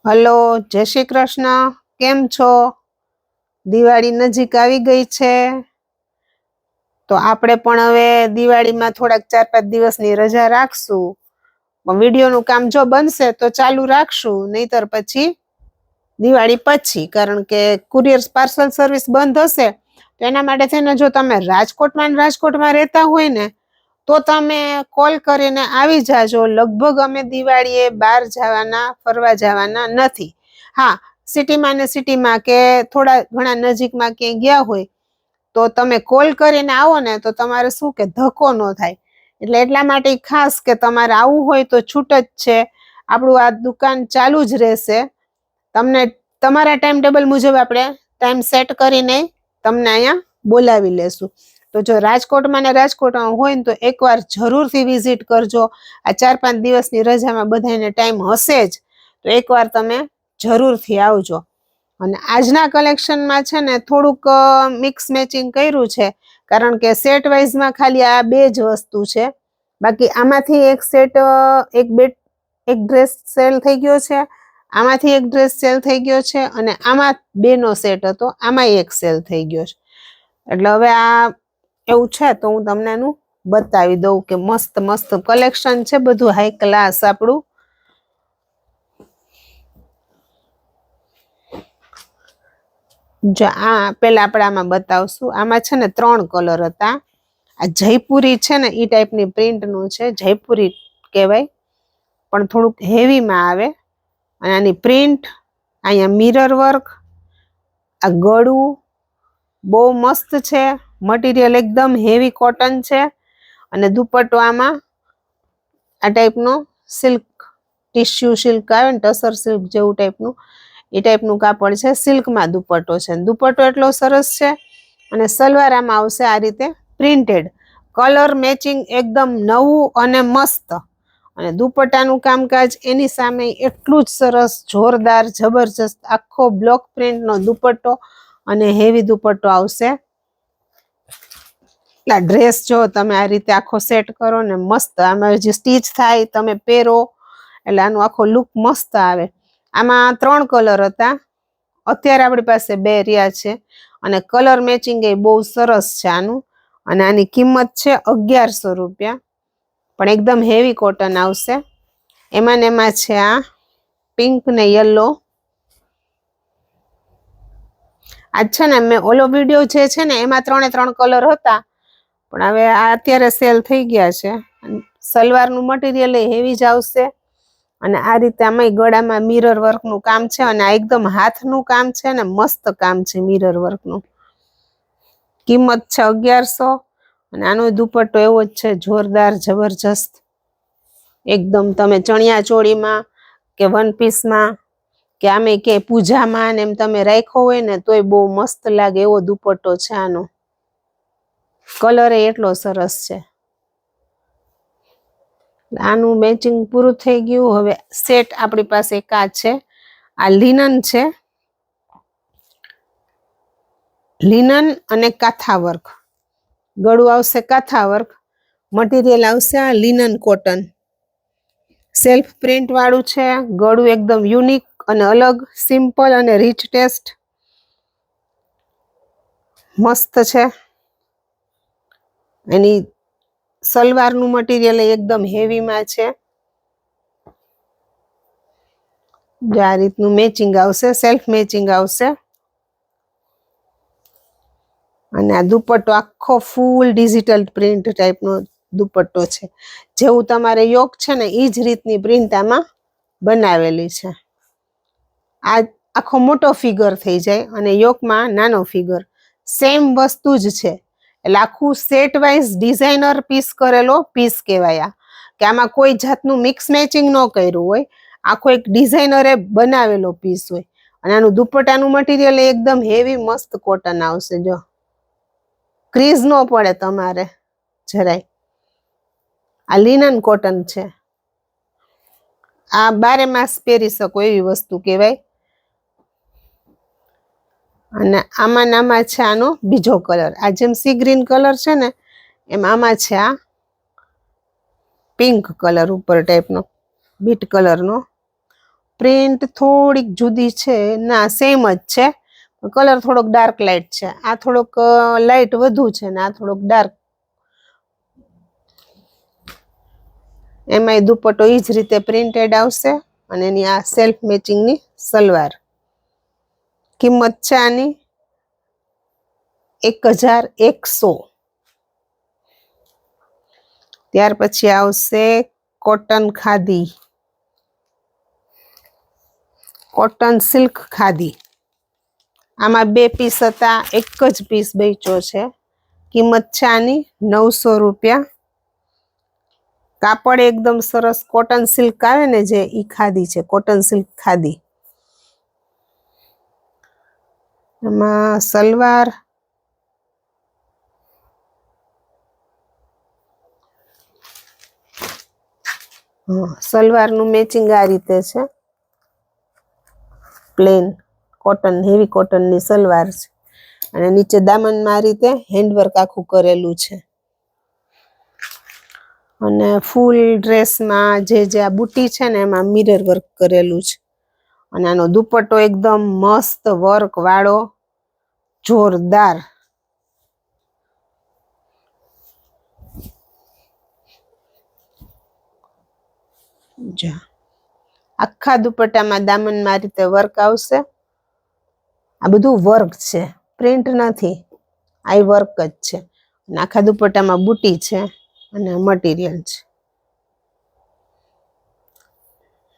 Hello, જય શ્રી કૃષ્ણ. કેમ છો? દિવાળી નજીક આવી ગઈ છે તો આપણે પણ હવે દિવાળીમાં થોડાક 4-5 દિવસની રજા રાખશું. વિડીયોનું કામ જો બનશે તો ચાલુ રાખશું, નહીતર પછી દિવાળી પછી, કારણ કે કુરિયર પાર્સલ સર્વિસ બંધ હશે તો એના માટે થઈને જો તમે રાજકોટમાં રહેતા હોય ને તો તમે કોલ કરીને આવી જાજો. લગભગ અમે દિવાળીએ બહાર જવાના, ફરવા જવાના નથી. હા, સિટીમાં કે થોડા ઘણા નજીકમાં ક્યાંય ગયા હોય તો તમે કોલ કરીને આવો ને તો તમારે શું કે ધક્કો ન થાય. એટલે એટલા માટે ખાસ કે તમારે આવવું હોય તો છૂટ જ છે. આપણું આ દુકાન ચાલુ જ રહેશે. તમને તમારા ટાઈમ ટેબલ મુજબ આપણે ટાઈમ સેટ કરીને તમને અહીંયા બોલાવી લેશું. તો જો રાજકોટમાં હોય ને તો એકવાર જરૂરથી વિઝિટ કરજો. આ 4-5 દિવસની રજામાં બધાને ટાઈમ હશે જ તો એકવાર તમે જરૂરથી આવજો. અને આજના કલેક્શનમાં છે ને થોડુંક મિક્સ મેચિંગ કર્યું છે, કારણ કે સેટ વાઇઝમાં ખાલી આ 2 જ વસ્તુ છે. બાકી આમાંથી એક ડ્રેસ સેલ થઈ ગયો છે, આમાંથી એક ડ્રેસ સેલ થઈ ગયો છે, અને આમાં 2નો સેટ હતો, આમાં એક સેલ થઈ ગયો છે. એટલે હવે આ એવું છે તો હું તમને એનું બતાવી દઉં કે મસ્ત મસ્ત કલેક્શન છે, બધું હાઈ ક્લાસ આપણું. જો આ પેલા આપણે આમાં બતાવશું. આમાં છે ને 3 કલર હતા. આ જયપુરી છે ને એ ટાઈપની પ્રિન્ટનું છે, જયપુરી કહેવાય, પણ થોડુંક હેવીમાં આવે. અને આની પ્રિન્ટ, અહીંયા મિરર વર્ક, આ ગળું બહુ મસ્ત છે. મટીરિયલ એકદમ હેવી કોટન છે. અને દુપટ્ટો આમાં આ ટાઈપનો સિલ્ક, ટિશ્યુ સિલ્ક આવે ને, ટસર સિલ્ક જેવું ટાઈપનું, એ ટાઈપનું કાપડ છે. સિલ્કમાં દુપટ્ટો છે. દુપટ્ટો એટલો સરસ છે. અને સલવાર આમાં આવશે આ રીતે પ્રિન્ટેડ. કલર મેચિંગ એકદમ નવું અને મસ્ત. અને દુપટ્ટાનું કામકાજ એની સામે એટલું જ સરસ, જોરદાર, જબરજસ્ત. આખો બ્લોક પ્રિન્ટનો દુપટ્ટો અને હેવી દુપટ્ટો આવશે. આ ડ્રેસ જો તમે આ રીતે આખો સેટ કરો ને મસ્ત, આમાં જે સ્ટીચ થાય તમે પહેરો એટલે આનો આખો લુક મસ્ત આવે. આમાં 3 કલર હતા, અત્યારે આપણી પાસે 2 રહ્યા છે. અને કલર મેચિંગ એ બહુ સરસ છે આનું. અને આની કિંમત છે 1100 રૂપિયા, પણ એકદમ હેવી કોટન આવશે. એમાં છે આ પિંક ને યલો. આ છે ને મેં ઓલો વિડીયો જે છે ને એમાં 3 કલર હતા, પણ હવે આ અત્યારે સેલ થઈ ગયા છે. સલવારનું મટીરિયલ એ હેવી જ આવશે. અને આ રીતે આમાં ગળામાં મિરર વર્કનું કામ છે. અને આ એકદમ હાથનું કામ છે ને મસ્ત કામ છે મિરર વર્કનું. કિંમત છે 1100. અને આનો દુપટ્ટો એવો જ છે, જોરદાર, જબરજસ્ત. એકદમ તમે ચણિયા ચોળીમાં કે વન પીસમાં કે આમે કે પૂજામાં ને એમ તમે રાખ્યો હોય ને તોય બહુ મસ્ત લાગે એવો દુપટ્ટો છે આનો. કલર એટલો સરસ છે. આનું મેચિંગ પૂરું થઈ ગયું. હવે સેટ આપણી પાસે એક આ છે. આ લિનન છે, લિનન અને કાથા વર્ક. ગળું આવશે કાથા વર્ક, મટીરિયલ આવશે આ લિનન કોટન. સેલ્ફ પ્રિન્ટ વાળું છે. ગળું એકદમ યુનિક અને અલગ, સિમ્પલ અને રીચ ટેસ્ટ. મસ્ત છે. એની સલવારનું મટીરિયલ એકદમ હેવીમાં છે. આ રીતનું મેચિંગ આવશે, સેલ્ફ મેચિંગ આવશે. અને આ દુપટ્ટો આખો ફૂલ ડિજિટલ પ્રિન્ટ ટાઈપનો દુપટ્ટો છે. જેવું તમારે યોક છે ને એ જ રીતની પ્રિન્ટ આમાં બનાવેલી છે. આ આખો મોટો ફિગર થઈ જાય અને યોકમાં નાનો ફિગર, સેમ વસ્તુ જ છે. એટલે આખું સેટ વાઇઝ ડિઝાઇનર પીસ કરેલો પીસ કહેવાય. કે આમાં કોઈ જાતનું મિક્સ મેચિંગ ન કર્યું હોય, આખો એક ડિઝાઇનરે બનાવેલો પીસ હોય. અને આનું દુપટ્ટાનું મટીરિયલ એકદમ હેવી મસ્ત કોટન આવશે. જો ક્રીઝ ન પડે તમારે જરાય. આ લિનન કોટન છે. આ 12 માસ પહેરી શકો એવી વસ્તુ કહેવાય. અને આમાં છે આનો બીજો કલર. આ જેમ સી ગ્રીન કલર છે ને એમ આમાં છે આ પિંક કલર ઉપર ટાઈપનો, બીટ કલરનો. પ્રિન્ટ થોડીક જુદી છે, ના સેમ જ છે, કલર થોડોક ડાર્ક લાઇટ છે, આ થોડોક લાઇટ વધુ છે ને આ થોડોક ડાર્ક. એમાંય દુપટ્ટો ઈ જ રીતે પ્રિન્ટેડ આવશે અને એની આ સેલ્ફ મેચિંગની સલવાર. કિંમત છે આની 1100. ત્યાર પછી આવશે cotton khadi, cotton silk khadi. આમાં 2 પીસ હતા, એક જ પીસ બચ્યો છે. કિંમત છે આની 900 રૂપિયા. કાપડ એકદમ સરસ કોટન સિલ્ક આવે ને જે ઈ ખાદી છે, કોટન સિલ્ક ખાદી. એમાં સલવાર સલવારનું મેચિંગ આ રીતે છે, પ્લેન કોટન, હેવી કોટનની સલવાર છે અને નીચે દામનમાં આ રીતે હેન્ડવર્ક આખું કરેલું છે. અને ફૂલ ડ્રેસમાં જે આ બુટી છે ને એમાં મિરર વર્ક કરેલું છે. અને આનો દુપટ્ટો એકદમ મસ્ત વર્ક વાળો, જોરદાર. આખા દુપટ્ટામાં દામનમાં આ રીતે વર્ક આવશે. આ બધું વર્ક છે, પ્રિન્ટ નથી, આ વર્ક જ છે. અને આખા દુપટ્ટામાં બુટી છે અને મટીરિયલ છે,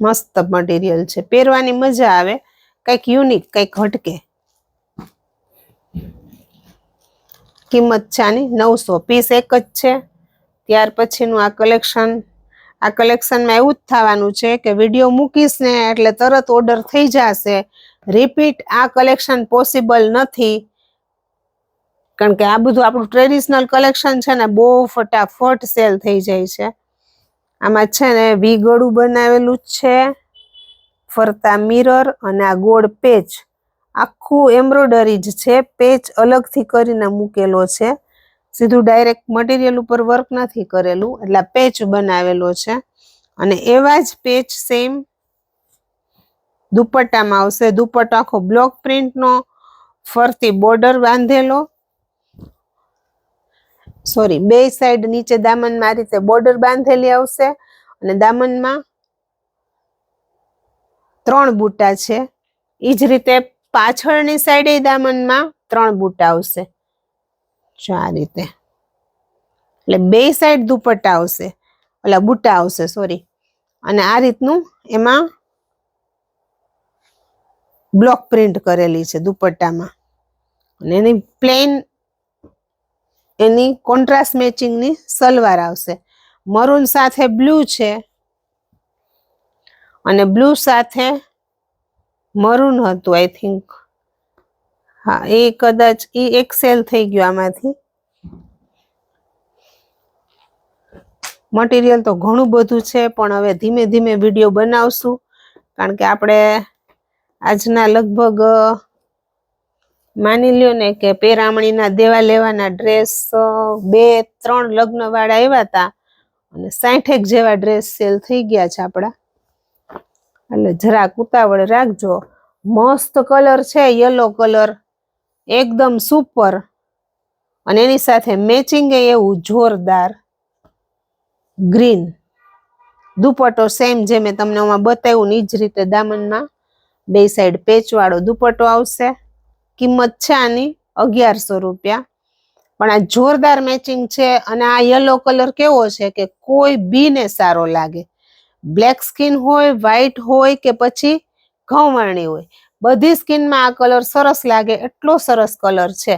મસ્ત મટીરિયલ છે, પહેરવાની મજા આવે, કંઈક યુનિક, કંઈક હટકે. કિંમત છે આની 900, પીસ એક જ છે. ત્યાર પછીનું આ કલેક્શનમાં એવું જ થવાનું છે કે વિડીયો મૂકીશ ને એટલે તરત ઓર્ડર થઈ જશે. રિપીટ આ કલેક્શન પોસિબલ નથી, કારણ કે આ બધું આપણું ટ્રેડિશનલ કલેક્શન છે ને બહુ ફટાફટ સેલ થઈ જાય છે. આમાં છે ને વી ગળું બનાવેલું જ છે, ફરતા મિરર અને આ ગોળ પેચ, આખું એમ્બ્રોઇડરી જ છે, પેચ અલગથી કરીને મૂકેલો છે, સીધું ડાયરેક્ટ મટીરિયલ ઉપર વર્ક નથી કરેલું, એટલે પેચ બનાવેલો છે. અને એવા જ પેચ સેમ દુપટ્ટામાં આવશે. દુપટ્ટો આખો બ્લોક પ્રિન્ટનો, ફરતી બોર્ડર બાંધેલો, સોરી, બે સાઈડ નીચે દામનમાં આ રીતે બોર્ડર બાંધેલી આવશે અને દામનમાં 3 બુટ્ટા છે. ઈ જ રીતે પાછળની સાઈડે દામનમાં 3 બુટ્ટા આવશે, જો આ રીતે. એટલે 2 સાઈડ દુપટ્ટા આવશે, ઓલા બુટ્ટા આવશે, સોરી. અને આ રીતનું એમાં બ્લોક પ્રિન્ટ કરેલી છે દુપટ્ટામાં. અને એની પ્લેન, એની કોન્ટ્રાસ્ટ મેચિંગની સલવાર આવશે. મરૂન સાથે બ્લુ છે અને બ્લુ સાથે મરૂન હતું, આઈ થિંક. હા, એ કદાચ એક સેલ થઈ ગયો આમાંથી. મટીરિયલ તો ઘણું બધું છે, પણ હવે ધીમે ધીમે વિડીયો બનાવશું, કારણ કે આપણે આજના લગભગ માની લ્યો ને કે પેરામણીના દેવા લેવાના ડ્રેસ 2-3 લગ્ન વાળા આવ્યા હતા અને 60 જેવા ડ્રેસ સેલ થઈ ગયા છે આપડા. એટલે જરાક ઉતાવળ રાખજો. મસ્ત કલર છે, યલો કલર, એકદમ સુપર. અને એની સાથે મેચિંગ એવું જોરદાર ગ્રીન. દુપટ્ટો સેમ જે મેં તમને આમાં બતાવ્યું ને ઈ જ રીતે દામનમાં 2 સાઈડ પેચ વાળો દુપટ્ટો આવશે. કિંમત છે આની 1100 રૂપિયા. પણ આ જોરદાર મેચિંગ છે અને આ યલો કલર કેવો છે કે કોઈ બીને સારો લાગે. બ્લેક સ્કિન હોય, વ્હાઈટ હોય કે પછી ઘઉંવર્ણી હોય, બધી સ્કિનમાં આ કલર સરસ લાગે, એટલો સરસ કલર છે.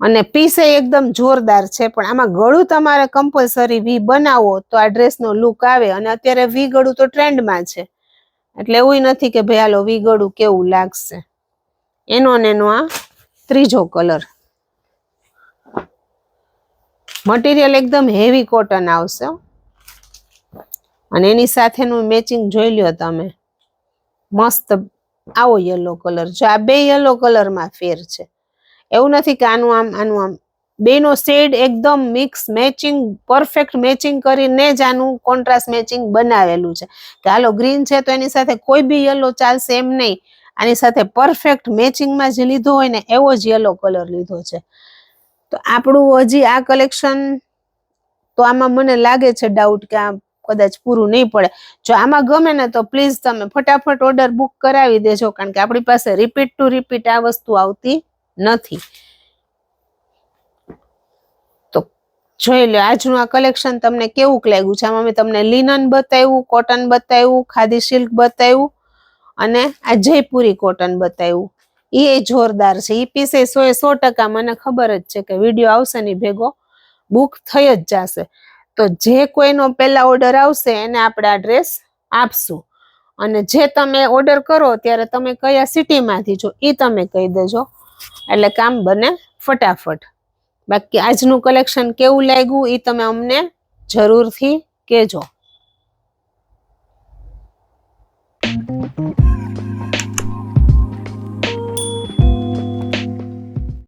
અને પીસ એકદમ જોરદાર છે, પણ આમાં ગળું તમારે કમ્પલસરી વી બનાવો તો આ ડ્રેસનો લુક આવે. અને અત્યારે વી ગળું તો ટ્રેન્ડમાં છે, એટલે એવું નથી કે ભાઈ હાલો વી ગળું કેવું લાગશે. એનો ને એનો આ ત્રીજો કલર. મટીરિયલ એકદમ હેવી કોટન આવશે અને એની સાથેનું મેચિંગ જોઈ લ્યો તમે, મસ્ત આવો યલો કલર. જો આ 2 યલો કલરમાં ફેર છે, એવું નથી કે આનું આમ આનું આમ. બેનો શેડ એકદમ મિક્સ મેચિંગ પરફેક્ટ મેચિંગ કરીને જ આનું કોન્ટ્રાસ્ટ મેચિંગ બનાવેલું છે કે હાલો ગ્રીન છે તો એની સાથે કોઈ બી યલો ચાલશે એમ નહીં, આની સાથે પરફેક્ટ મેચિંગમાં જે લીધો હોય ને એવો જ યલો કલર લીધો છે. તો આપણું હજી આ કલેક્શન તો આમાં મને લાગે છે ડાઉટ કે આ કદાચ પૂરું નહીં પડે. જો આમાં ગમે ને તો પ્લીઝ તમે ફટાફટ ઓર્ડર બુક કરાવી દેજો, કારણ કે આપણી પાસે રિપીટ ટુ રિપીટ આ વસ્તુ આવતી નથી. તો જોઈ લો આજનું આ કલેક્શન તમને કેવું લાગ્યું છે. આમાં મેં તમને લિનન બતાવ્યું, કોટન બતાવ્યું, ખાદી સિલ્ક બતાવ્યું અને આ જયપુરી કોટન બતાવ્યું. એ જોરદાર છે. એ પીસે 100% મને ખબર જ છે કે વિડીયો આવશે ને ભેગો બુક થઈ જ જશે. તો જે કોઈનો પહેલા ઓર્ડર આવશે એને આપણે આ ડ્રેસ આપશું. અને જે તમે ઓર્ડર કરો ત્યારે તમે કયા સિટીમાંથી છો એ તમે કહી દેજો, એટલે કામ બને ફટાફટ. બાકી આજનું કલેક્શન કેવું લાગ્યું એ તમે અમને જરૂરથી કહેજો.